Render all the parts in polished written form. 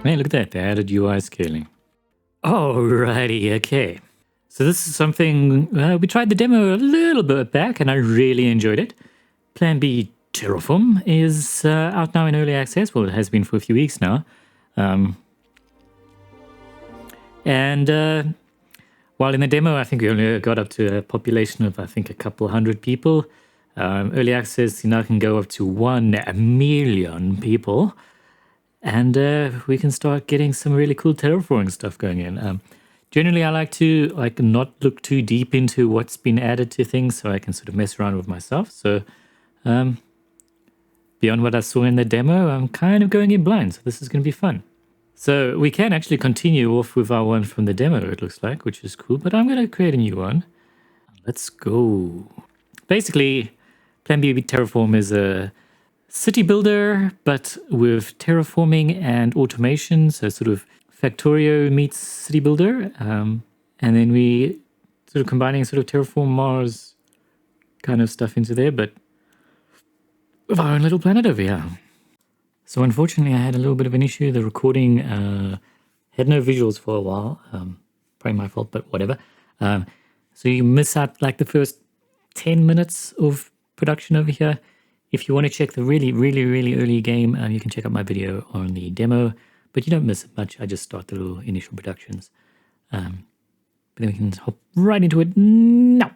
Man, look at that. They added UI scaling. Alrighty, okay. So this is something, we tried the demo a little bit back and I really enjoyed it. Plan B Terraform is out now in early access. Well, it has been for a few weeks now. While in the demo, I think we only got up to a population of, I think, a couple hundred people. Early access, you now can go up to 1 million people. And we can start getting some really cool terraforming stuff going in. Generally, I like to not look too deep into what's been added to things so I can sort of mess around with myself. So beyond what I saw in the demo, I'm kind of going in blind. So this is going to be fun. So we can actually continue off with our one from the demo, it looks like, which is cool. But I'm going to create a new one. Let's go. Basically, Plan B Terraform is a city builder, but with terraforming and automation. So sort of Factorio meets city builder. And then we sort of combining sort of Terraform Mars kind of stuff into there, but with our own little planet over here. So unfortunately, I had a little bit of an issue. The recording had no visuals for a while. Probably my fault, but whatever. So you miss out like the first 10 minutes of production over here. If you want to check the really, really, really early game, you can check out my video on the demo, but you don't miss it much. I just start the little initial productions. But then we can hop right into it now.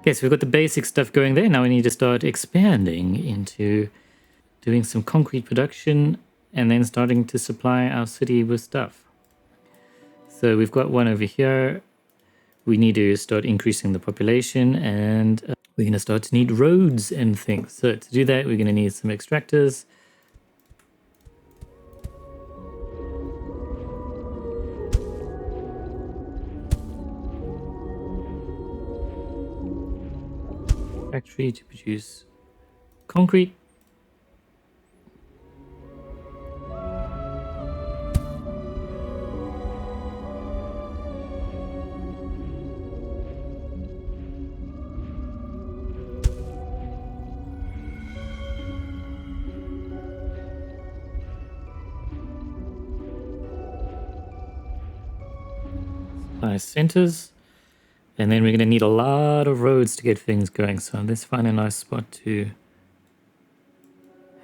Okay, so we've got the basic stuff going there. Now we need to start expanding into doing some concrete production and then starting to supply our city with stuff. So we've got one over here. We need to start increasing the population and we're going to start to need roads and things. So to do that, we're going to need some extractors. Factory to produce concrete. Centers, and then we're going to need a lot of roads to get things going, so let's find a nice spot to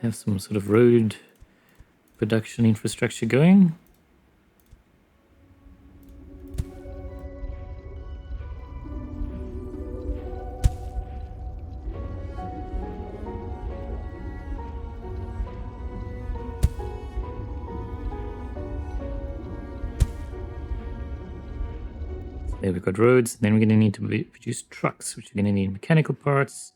have some sort of road production infrastructure going. There we've got roads, and then we're going to need to produce trucks, which are going to need mechanical parts.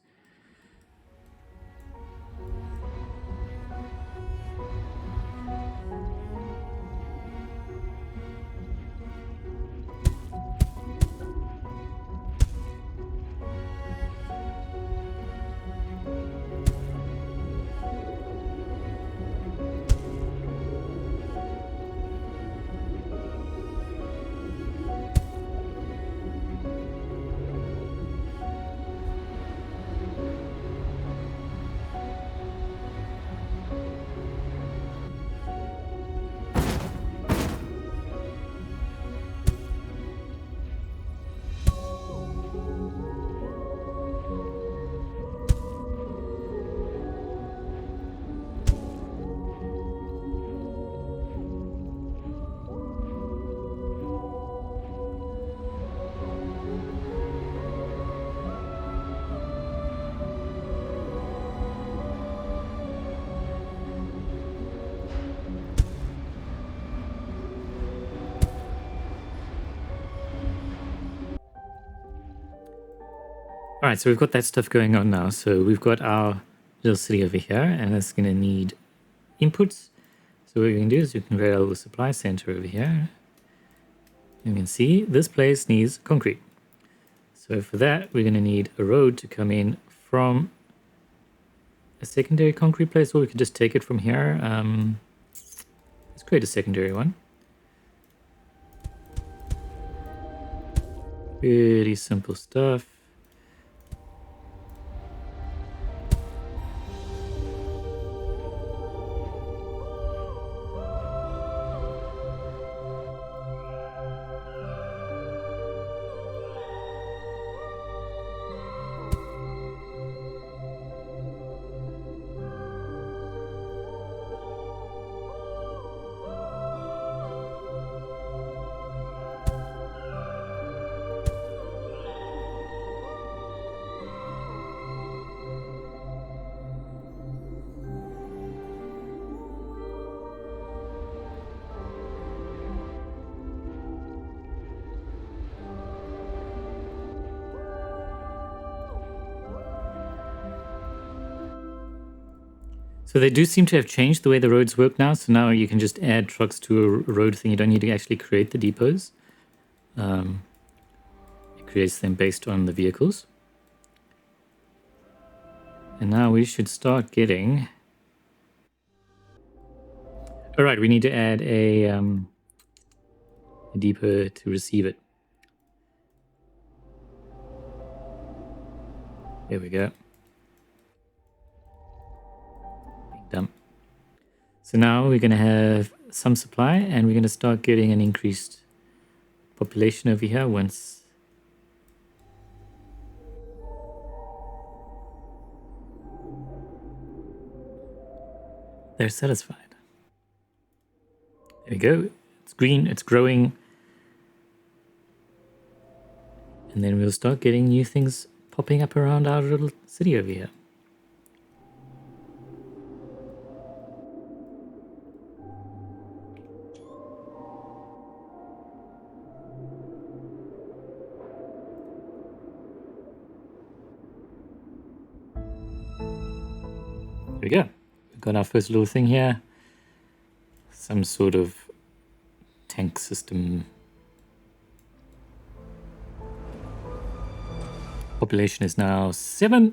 All right, so we've got that stuff going on now. So we've got our little city over here, and it's going to need inputs. So what we can do is we can create a little supply center over here. You can see this place needs concrete. So for that, we're going to need a road to come in from a secondary concrete place, or we could just take it from here. Let's create a secondary one. Pretty simple stuff. So they do seem to have changed the way the roads work now. So now you can just add trucks to a road thing. You don't need to actually create the depots. It creates them based on the vehicles. And now we should start getting... All right, we need to add a depot to receive it. There we go. Dump. So now we're going to have some supply, and we're going to start getting an increased population over here once they're satisfied. There we go. It's green, it's growing. And then we'll start getting new things popping up around our little city over here. There we go. We've got our first little thing here. Some sort of tank system. Population is now 7.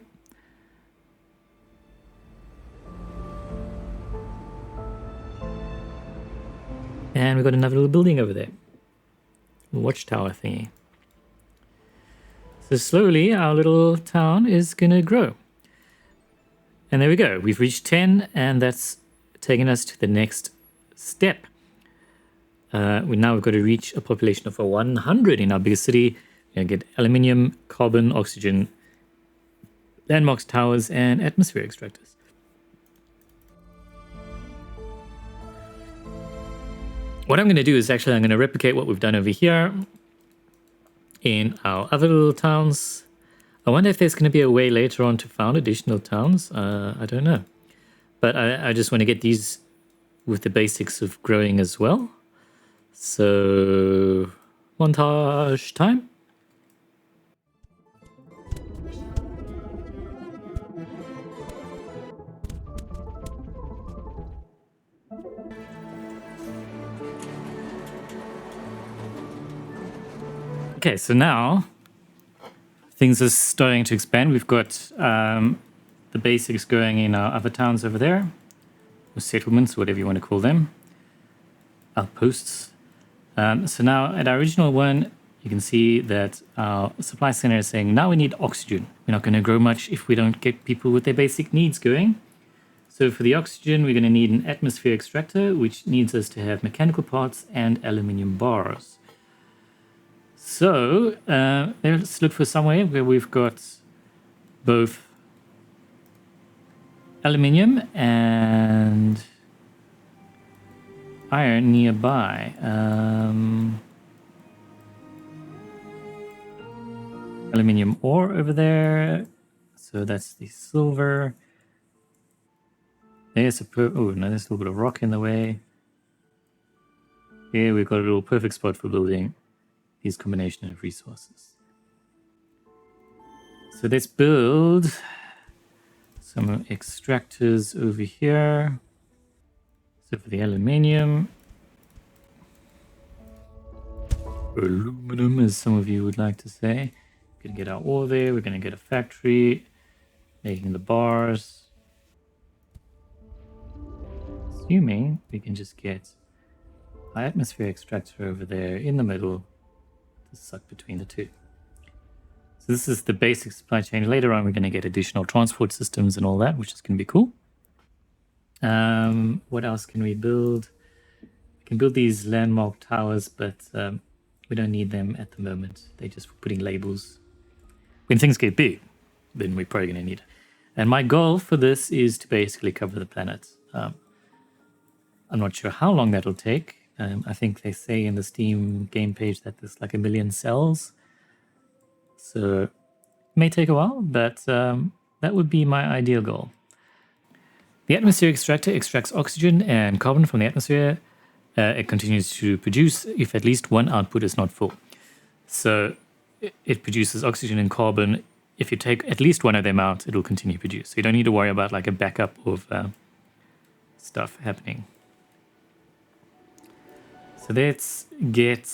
And we've got another little building over there. A watchtower thingy. So slowly our little town is going to grow. And there we go. We've reached 10, and that's taken us to the next step. We've got to reach a population of 100 in our biggest city. We're going to get aluminium, carbon, oxygen, landmarks, towers, and atmosphere extractors. What I'm going to do is I'm going to replicate what we've done over here in our other little towns. I wonder if there's going to be a way later on to found additional towns. I don't know. But I just want to get these with the basics of growing as well. So, montage time. Okay, so now things are starting to expand. We've got the basics going in our other towns over there, or settlements, whatever you want to call them, outposts. So now at our original one, you can see that our supply center is saying, now we need oxygen. We're not going to grow much if we don't get people with their basic needs going. So for the oxygen, we're going to need an atmosphere extractor, which needs us to have mechanical parts and aluminium bars. So let's look for somewhere where we've got both aluminium and iron nearby. Aluminium ore over there. So that's the silver. There's a there's a little bit of rock in the way. Here we've got a little perfect spot for building these combination of resources. So let's build some extractors over here. So for the aluminium, or aluminum, as some of you would like to say, we're going to get our ore there. We're going to get a factory making the bars. Assuming we can just get our atmosphere extractor over there in the middle to suck between the two. So this is the basic supply chain. Later on, we're going to get additional transport systems and all that, which is going to be cool. What else can we build? We can build these landmark towers, but we don't need them at the moment. They're just for putting labels. When things get big, then we're probably going to need it. And my goal for this is to basically cover the planet. I'm not sure how long that'll take. I think they say in the Steam game page that there's like 1 million cells. So it may take a while, but that would be my ideal goal. The atmosphere extractor extracts oxygen and carbon from the atmosphere. It continues to produce if at least one output is not full. So it produces oxygen and carbon. If you take at least one of them out, it'll continue to produce. So you don't need to worry about like a backup of stuff happening. So let's get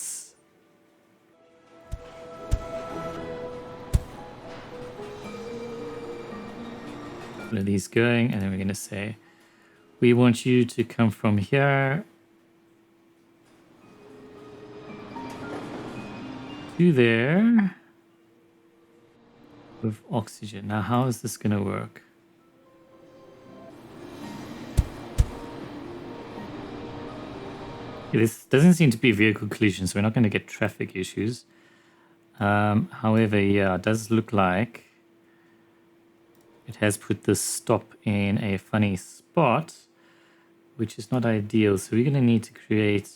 one of these going, and then we're going to say we want you to come from here to there with oxygen. Now, how is this going to work? This doesn't seem to be vehicle collision, so we're not going to get traffic issues. However, yeah, it does look like it has put this stop in a funny spot, which is not ideal. So we're going to need to create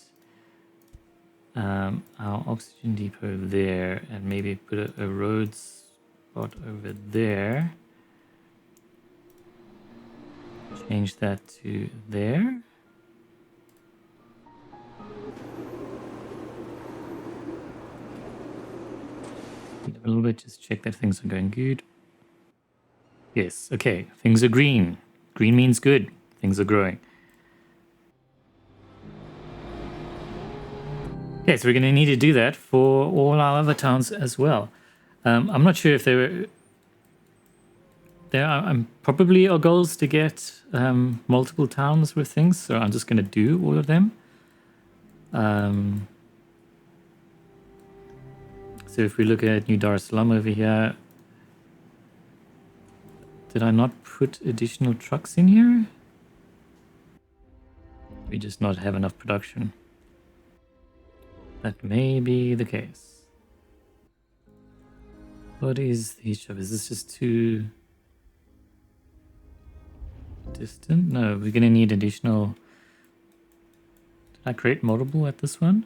our oxygen depot there and maybe put a road spot over there. Change that to there. A little bit, just check that things are going good. Yes, okay, things are green. Green means good. Things are growing. Okay, so we're going to need to do that for all our other towns as well. I'm not sure if there are probably our goals to get multiple towns with things, so I'm just going to do all of them. So if we look at New Dar es Salaam over here, did I not put additional trucks in here? We just not have enough production. That may be the case. What is the shop? Is this just too distant? No, we're going to need additional. Did I create multiple at this one?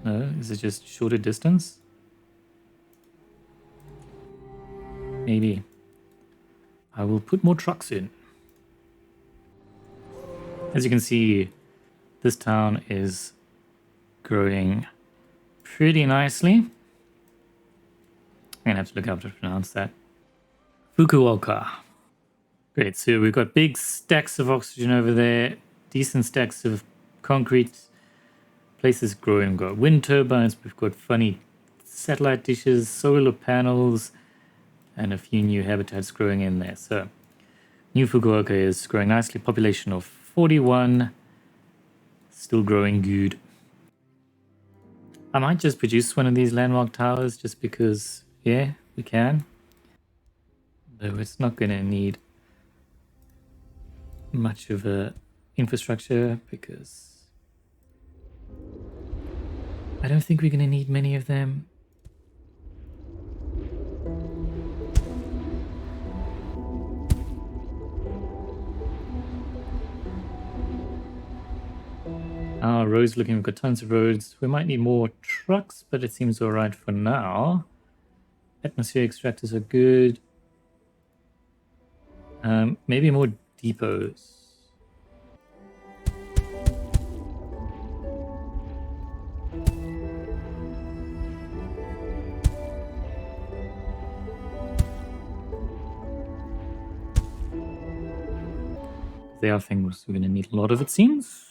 No, is it just shorter distance? Maybe. I will put more trucks in. As you can see, this town is growing pretty nicely. I'm gonna have to look up to pronounce that. Fukuoka. Great, so we've got big stacks of oxygen over there, decent stacks of concrete. Places growing. We've got wind turbines, we've got funny satellite dishes, solar panels, and a few new habitats growing in there. So, New Fukuoka is growing nicely. Population of 41. Still growing good. I might just produce one of these landmark towers just because, yeah, we can. Though it's not going to need much of a infrastructure because I don't think we're going to need many of them. Our roads looking, we've got tons of roads. We might need more trucks, but it seems all right for now. Atmosphere extractors are good. Maybe more depots. There are things we're going to need a lot of, it seems.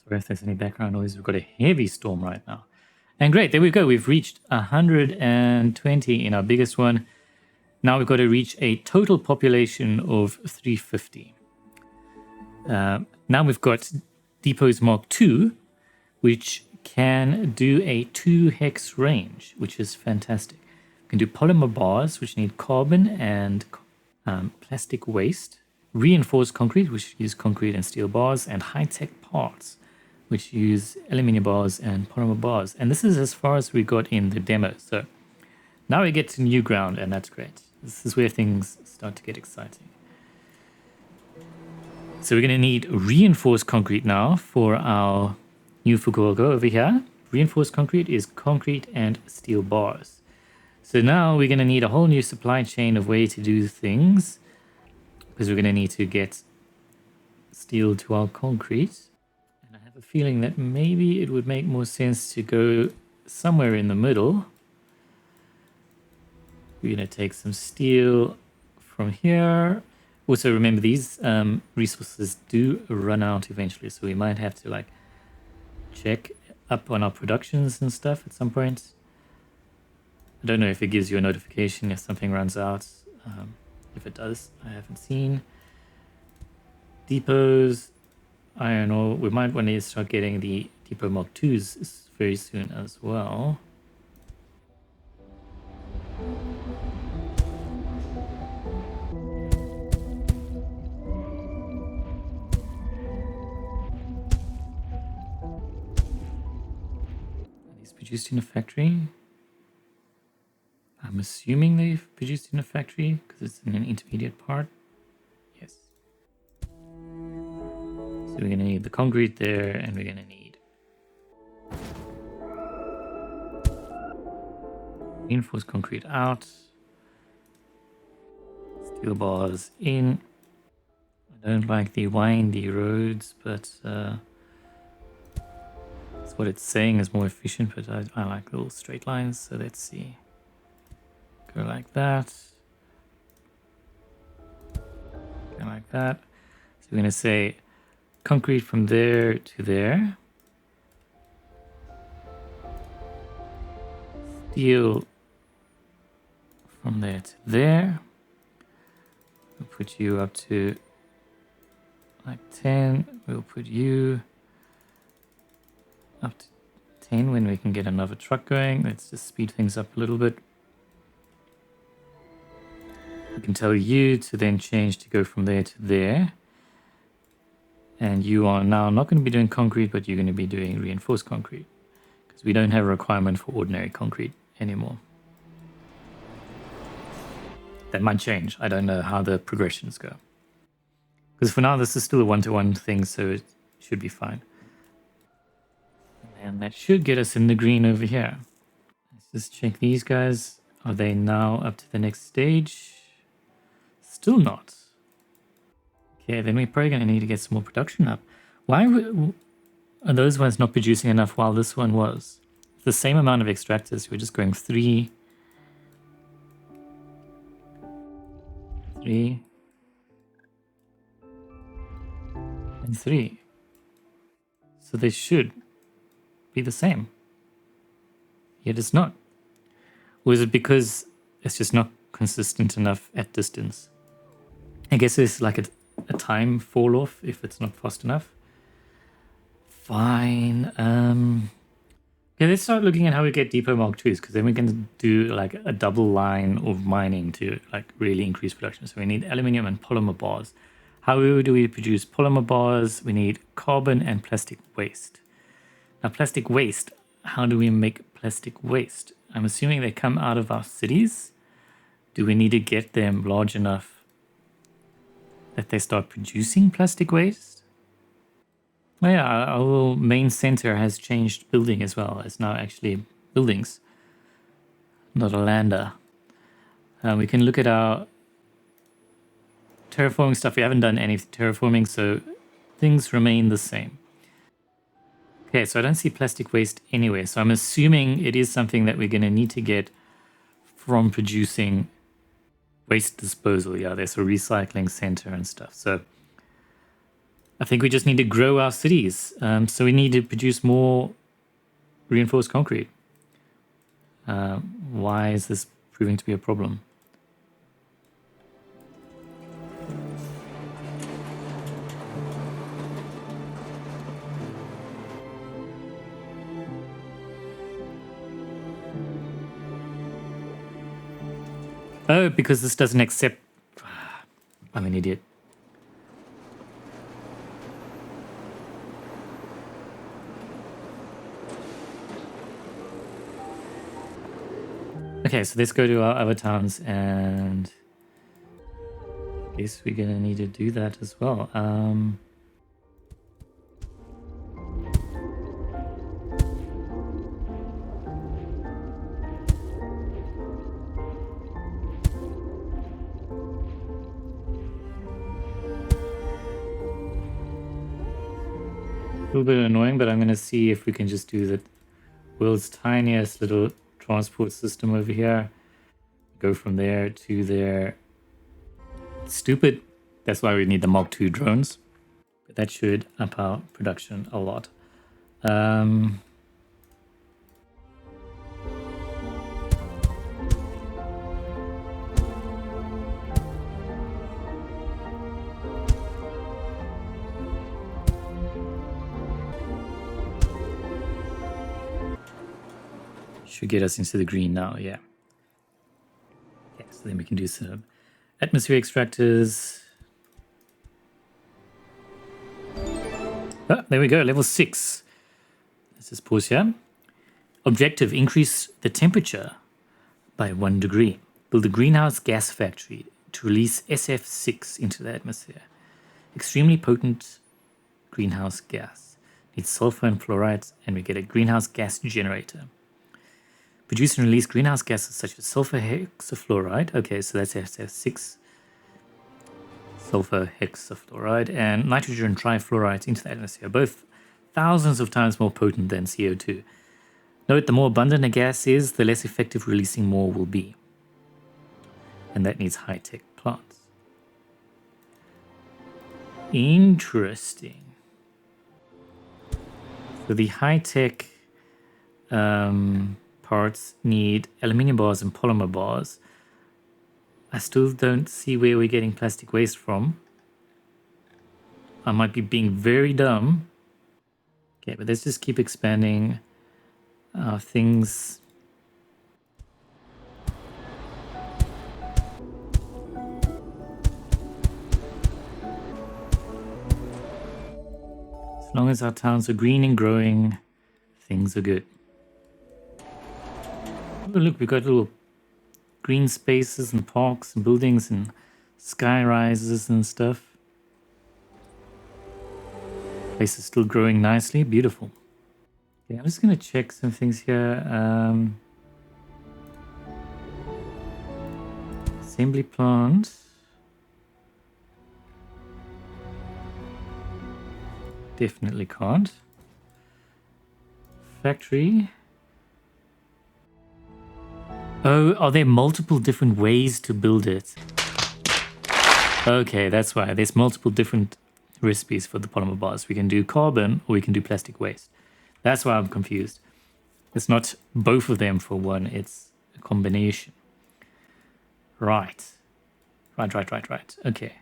Sorry if there's any background noise. We've got a heavy storm right now. And great, there we go. We've reached 120 in our biggest one. Now we've got to reach a total population of 350. Now we've got depots Mark II, which can do a 2 hex range, which is fantastic. We can do polymer bars, which need carbon and plastic waste. Reinforced concrete, which use concrete and steel bars, and high-tech parts, which use aluminium bars and polymer bars. And this is as far as we got in the demo. So now we get to new ground, and that's great. This is where things start to get exciting. So we're going to need reinforced concrete now for our new Fukuoka over here. Reinforced concrete is concrete and steel bars. So now we're going to need a whole new supply chain of way to do things, because we're going to need to get steel to our concrete. And I have a feeling that maybe it would make more sense to go somewhere in the middle. We're going to take some steel from here. Also, remember these resources do run out eventually, so we might have to like check up on our productions and stuff at some point. I don't know if it gives you a notification if something runs out. If it does, I haven't seen. Depots, iron ore. We might want to start getting the Depot Mark 2s very soon as well. These produced in a factory. I'm assuming they've produced in a factory because it's in an intermediate part. Yes. So we're going to need the concrete there, and we're going to need reinforced concrete out, steel bars in. I don't like the windy roads, but that's what it's saying is more efficient, but I like little straight lines, so let's see. Go like that. Go like that. So we're going to say concrete from there to there. Steel from there to there. We'll put you up to like 10. We'll put you up to 10 when we can get another truck going. Let's just speed things up a little bit. We can tell you to then change to go from there to there. And you are now not going to be doing concrete, but you're going to be doing reinforced concrete because we don't have a requirement for ordinary concrete anymore. That might change. I don't know how the progressions go. Because for now, this is still a one-to-one thing, so it should be fine. And that should get us in the green over here. Let's just check these guys. Are they now up to the next stage? Still not. Okay, then we're probably going to need to get some more production up. Why are those ones not producing enough while this one was? The same amount of extractors. We're just going 3, 3, and 3. So they should be the same. Yet it's not. Or is it because it's just not consistent enough at distance? I guess there's like a time fall off if it's not fast enough. Fine. Okay, let's start looking at how we get Depot Mark 2s, because then we can do like a double line of mining to like really increase production. So we need aluminium and polymer bars. How do we produce polymer bars? We need carbon and plastic waste. Now, plastic waste, how do we make plastic waste? I'm assuming they come out of our cities. Do we need to get them large enough that they start producing plastic waste? Oh yeah, our main center has changed building as well. It's now actually buildings, not a lander. We can look at our terraforming stuff. We haven't done any terraforming, so things remain the same. Okay, so I don't see plastic waste anywhere. So I'm assuming it is something that we're going to need to get from producing waste disposal. Yeah, there's a recycling center and stuff. So I think we just need to grow our cities. So we need to produce more reinforced concrete. Why is this proving to be a problem? Oh, because this doesn't accept... I'm an idiot. Okay, so let's go to our other towns, and I guess we're gonna need to do that as well. A little bit annoying, but I'm gonna see if we can just do the world's tiniest little transport system over here. Go from there to there. Stupid That's why we need the Mark II drones. But that should up our production a lot. Should get us into the green now, yeah. Okay, so then we can do some atmosphere extractors. Oh, there we go, level 6. Let's just pause here. Objective, increase the temperature by 1 degree. Build a greenhouse gas factory to release SF6 into the atmosphere. Extremely potent greenhouse gas. Needs sulfur and fluoride, and we get a greenhouse gas generator. Produce and release greenhouse gases such as sulfur hexafluoride. Okay, so that's SF6. Sulfur hexafluoride and nitrogen trifluoride into the atmosphere, both thousands of times more potent than CO2. Note, the more abundant a gas is, the less effective releasing more will be. And that needs high-tech plants. Interesting. So the high-tech parts need aluminium bars and polymer bars. I still don't see where we're getting plastic waste from. I might be being very dumb. Okay, but let's just keep expanding our things. As long as our towns are green and growing, things are good. Oh, look, we've got little green spaces and parks and buildings and sky rises and stuff. Place is still growing nicely. Beautiful. Okay, I'm just going to check some things here. Assembly plant. Definitely can't. Factory. Oh, are there multiple different ways to build it? Okay, that's why. There's multiple different recipes for the polymer bars. We can do carbon or we can do plastic waste. That's why I'm confused. It's not both of them for one. It's a combination. Right. Right. Okay.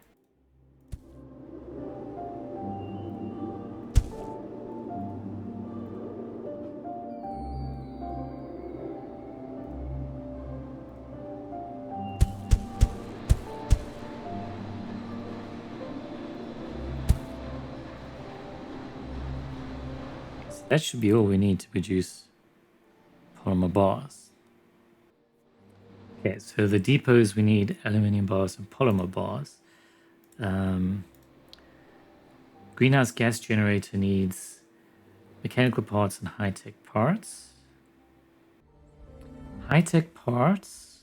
That should be all we need to produce polymer bars. Okay, so the depots, we need aluminium bars and polymer bars. Greenhouse gas generator needs mechanical parts and high-tech parts. High-tech parts,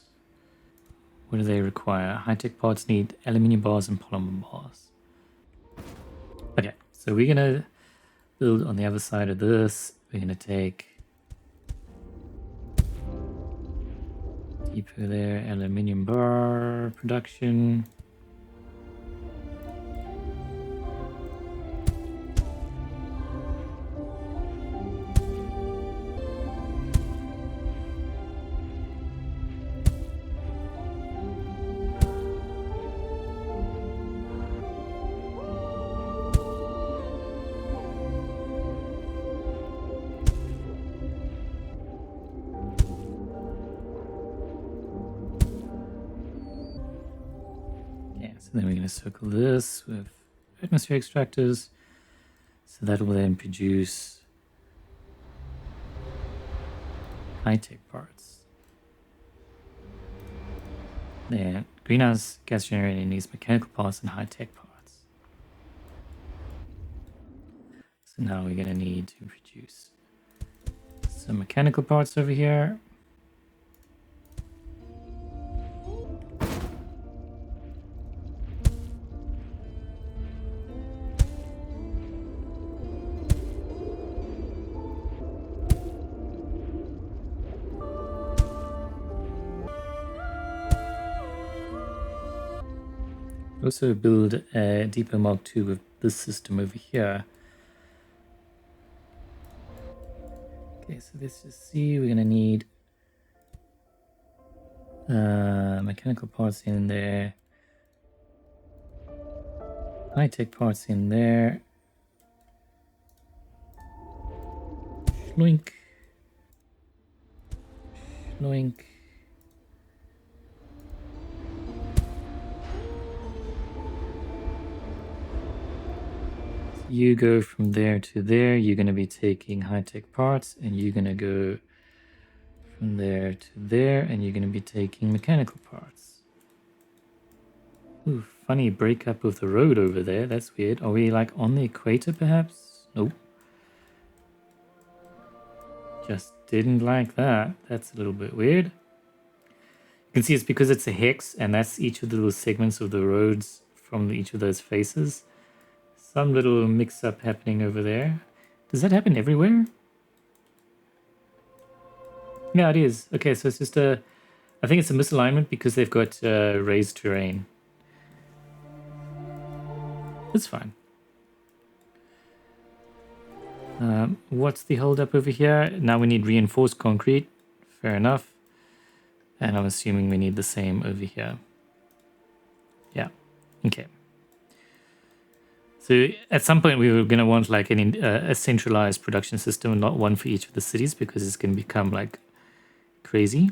what do they require? High-tech parts need aluminium bars and polymer bars. Okay, so we're going to build on the other side of this. We're going to take depot there, aluminium bar production. So then we're going to circle this with atmosphere extractors. So that will then produce high-tech parts. Then greenhouse gas generator needs mechanical parts and high-tech parts. So now we're going to need to produce some mechanical parts over here. Also build a Depot Mark II with this system over here. Okay, so let's just see. We're gonna need mechanical parts in there, high-tech parts in there. Schloink. Schloink. You go from there to there. You're going to be taking high-tech parts, and you're going to go from there to there, and you're going to be taking mechanical parts. Ooh, funny breakup of the road over there. That's weird. Are we like on the equator perhaps? Nope. Just didn't like that. That's a little bit weird. You can see it's because it's a hex, and that's each of the little segments of the roads from each of those faces. Some little mix-up happening over there. Does that happen everywhere? Yeah, it is. Okay, so it's just a... I think it's a misalignment because they've got raised terrain. That's fine. What's the holdup over here? Now we need reinforced concrete. Fair enough. And I'm assuming we need the same over here. Yeah. Okay. So at some point we were going to want like a centralized production system and not one for each of the cities because it's going to become like crazy.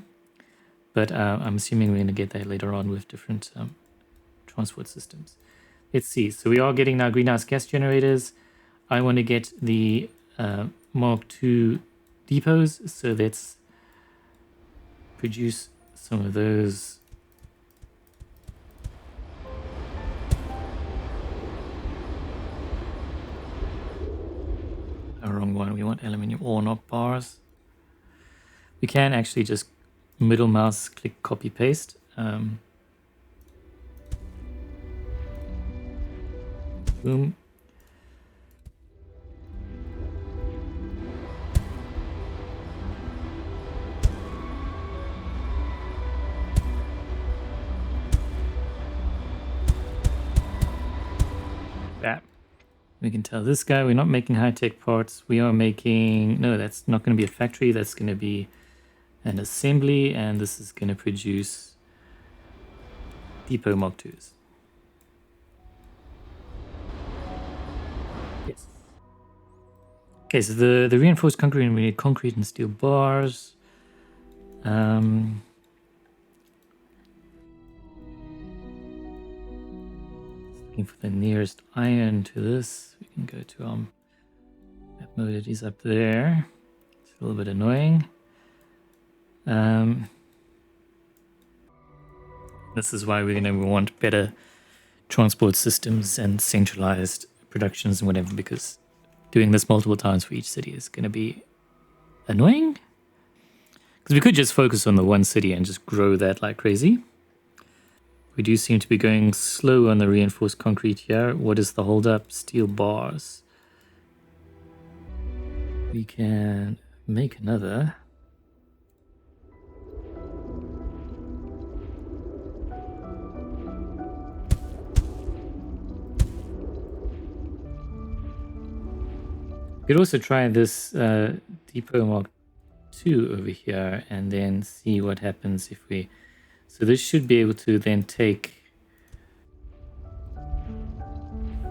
But I'm assuming we're going to get that later on with different transport systems. Let's see. So we are getting now greenhouse gas generators. I want to get the Mark II depots. So let's produce some of those. Wrong one. We want aluminium ore, not bars. We can actually just middle mouse click copy paste. Boom. That. We can tell this guy we're not making high-tech parts. We are making... No, that's not going to be a factory. That's going to be an assembly. And this is going to produce Depot Mark IIs. Yes. Okay, so the reinforced concrete, we need concrete and steel bars. Looking for the nearest iron to this. We can go to map mode. It is up there. It's a little bit annoying. This is why we're going to want better transport systems and centralized productions and whatever, because doing this multiple times for each city is going to be annoying. Because we could just focus on the one city and just grow that like crazy. We do seem to be going slow on the reinforced concrete here. What is the holdup? Steel bars. We can make another. We could also try this Depot Mark II over here and then see what happens if we... So this should be able to then take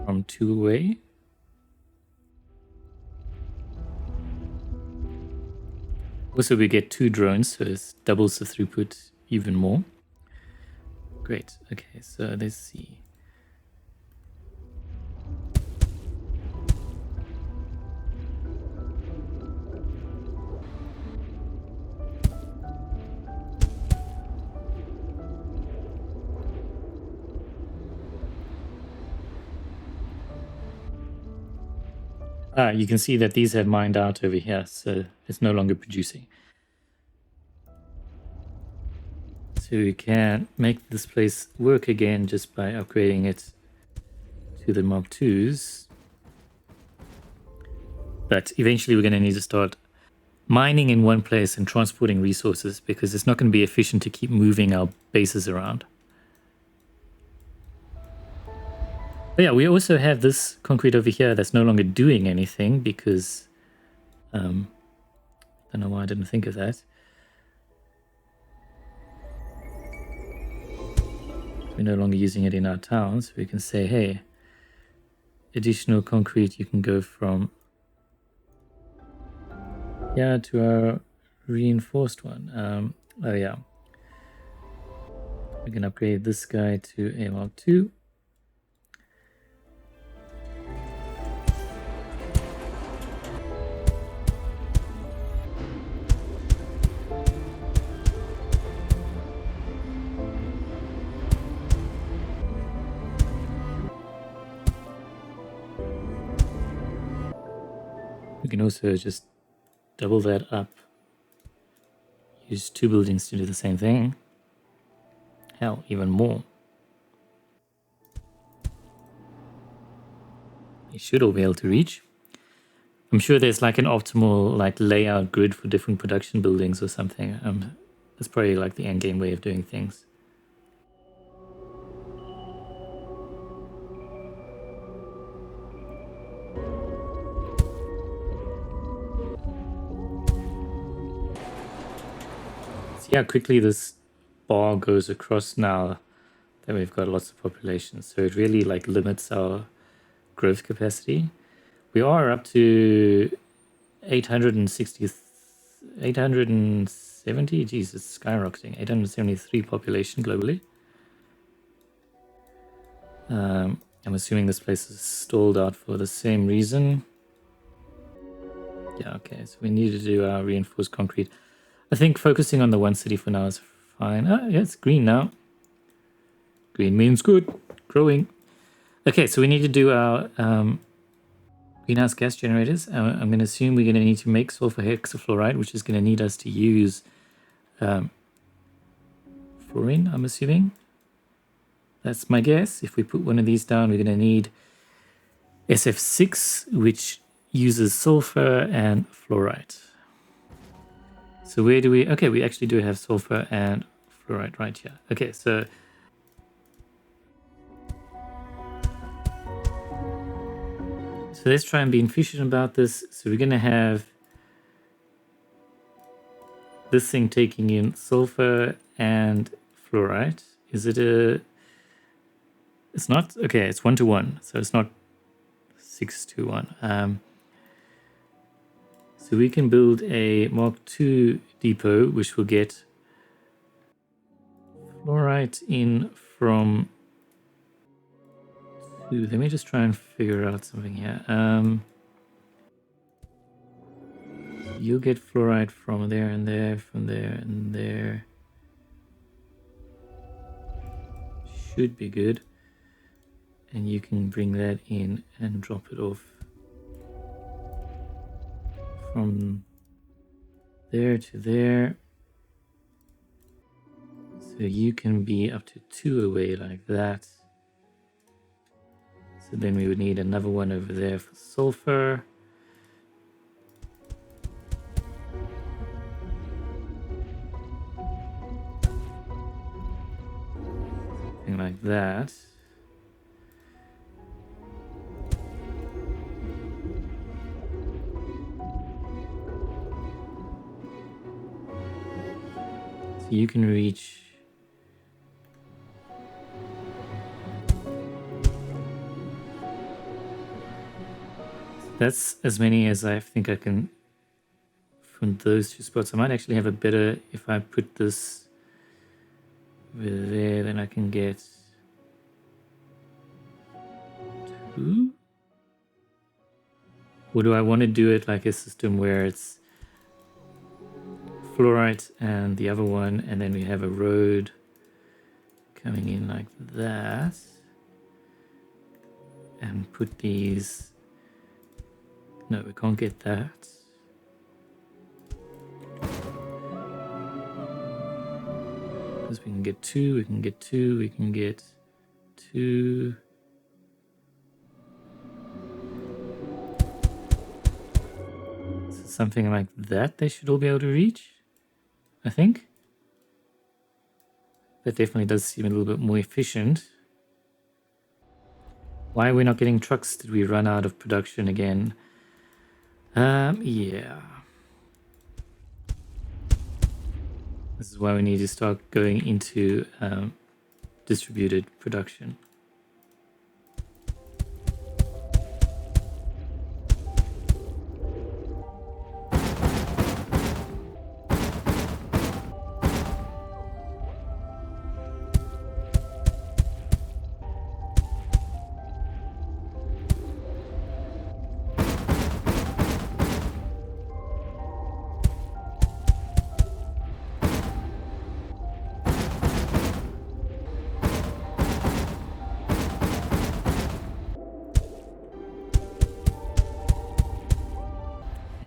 from 2 away. Also, we get 2 drones, so it doubles the throughput even more. Great. Okay, so let's see. You can see that these have mined out over here, so it's no longer producing. So we can make this place work again just by upgrading it to the Mark IIs. But eventually we're going to need to start mining in one place and transporting resources because it's not going to be efficient to keep moving our bases around. But yeah, we also have this concrete over here that's no longer doing anything because I don't know why I didn't think of that. We're no longer using it in our town, so we can say, hey, additional concrete, you can go from here to our reinforced one. Oh yeah, we can upgrade this guy to a Mark II. We can also just double that up. Use 2 buildings to do the same thing. Hell, even more. You should all be able to reach. I'm sure there's like an optimal like layout grid for different production buildings or something. That's probably like the end game way of doing things. See how quickly this bar goes across now that we've got lots of population. So it really like limits our growth capacity. We are up to 860, 870, geez, it's skyrocketing, 873 population globally. I'm assuming this place is stalled out for the same reason. Yeah, okay, so we need to do our reinforced concrete. I think focusing on the one city for now is fine. Oh, yeah, it's green now. Green means good, growing. Okay, so we need to do our greenhouse gas generators. I'm going to assume we're going to need to make sulfur hexafluoride, which is going to need us to use fluorine, I'm assuming. That's my guess. If we put one of these down, we're going to need SF6, which uses sulfur and fluoride. So where do we... Okay, we actually do have sulfur and fluoride right here. Okay, so... So let's try and be efficient about this. So we're going to have this thing taking in sulfur and fluoride. Is it a... It's not... Okay, it's 1-to-1. So it's not 6-to-1. So we can build a Mark II depot, which will get fluoride in from... Let me just try and figure out something here. You'll get fluoride from there and there, from there and there. Should be good. And you can bring that in and drop it off from there to there. So you can be up to 2 away like that. So then we would need another one over there for sulfur. Something like that. So you can reach... That's as many as I think I can from those 2 spots. I might actually have a better... If I put this over there, then I can get 2. Or do I want to do it like a system where it's fluorite and the other one, and then we have a road coming in like that, and put these... No, we can't get that. Because we can get 2, we can get 2, we can get 2. So something like that they should all be able to reach, I think. That definitely does seem a little bit more efficient. Why are we not getting trucks? Did we run out of production again? Yeah. This is why we need to start going into distributed production.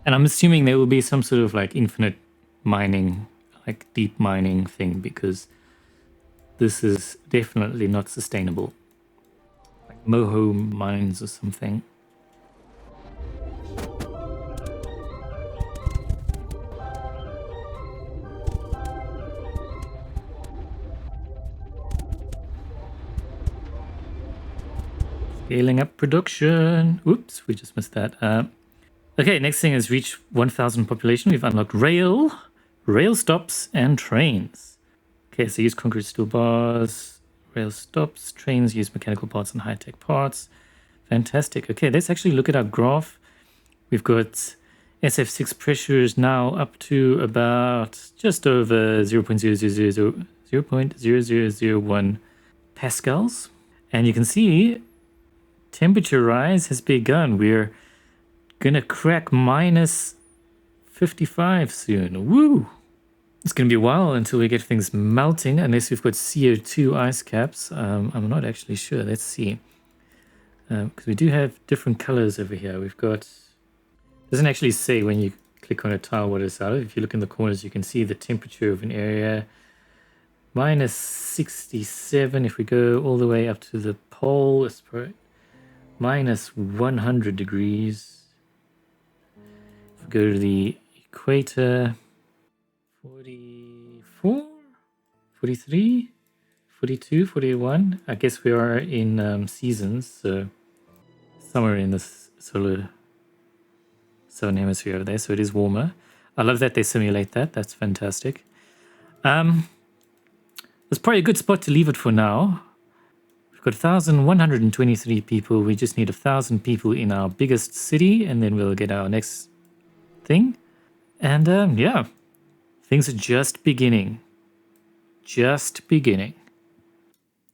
And I'm assuming there will be some sort of like infinite mining, like deep mining thing, because this is definitely not sustainable. Like moho mines or something. Scaling up production. Oops, we just missed that. Okay, next thing is reach 1,000 population. We've unlocked rail stops, and trains. Okay, so use concrete steel bars, rail stops, trains use mechanical parts and high-tech parts. Fantastic. Okay, let's actually look at our graph. We've got SF6 pressures now up to about just over 0.0001 pascals. And you can see temperature rise has begun. We're gonna crack minus 55 soon. Woo! It's gonna be a while until we get things melting, unless we've got CO2 ice caps. I'm not actually sure. Let's see. Because we do have different colors over here. We've got... doesn't actually say when you click on a tile what it's out of. If you look in the corners, you can see the temperature of an area. Minus 67. If we go all the way up to the pole, it's minus 100 degrees. If we go to the equator, 44, 43, 42, 41. I guess we are in seasons, so somewhere in the southern hemisphere over there, so it is warmer. I love that they simulate that. That's fantastic. It's probably a good spot to leave it for now. We've got 1,123 people. We just need 1,000 people in our biggest city, and then we'll get our next thing. And yeah, things are just beginning. Just beginning.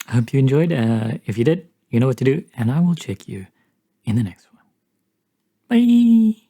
I hope you enjoyed. If you did, you know what to do, and I will check you in the next one. Bye.